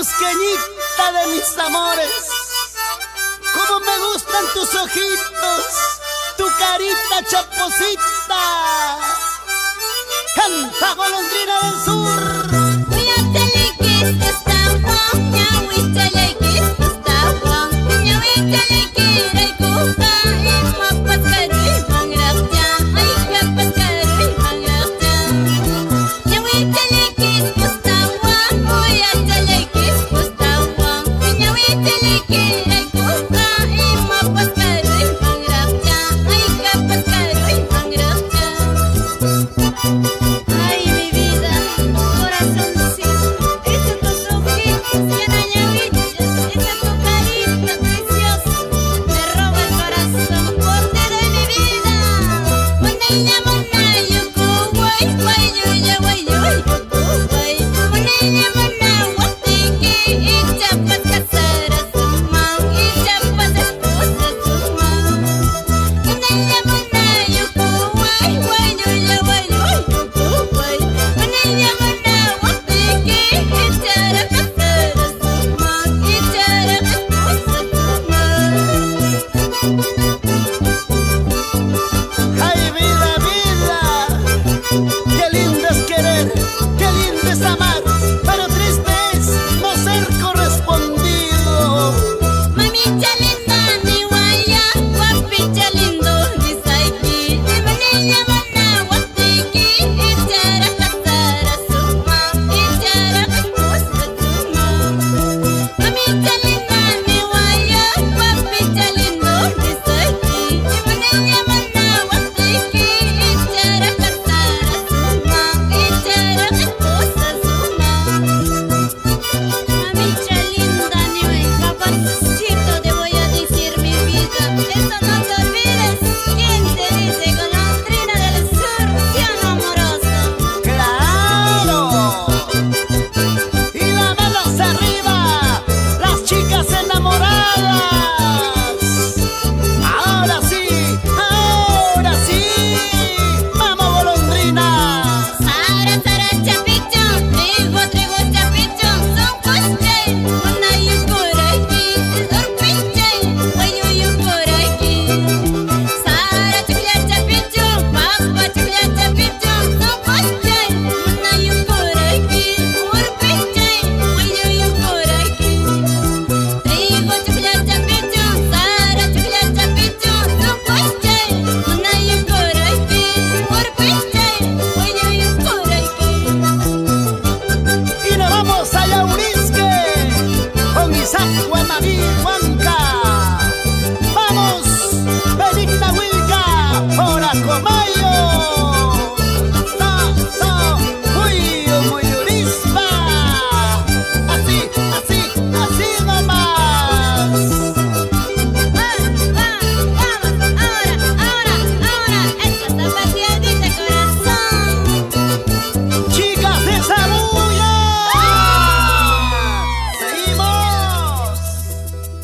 Cusqueñita de mis amores, cómo me gustan tus ojitos, tu carita chaposita. Canta, golondrina del sur. Ay, mi vida, corazoncito, esos tus ojitos bien añadidos, esa tu carita preciosa, me roba el corazón, por ti doy mi vida. Monaya, monayo, guay, guay, guay, guay.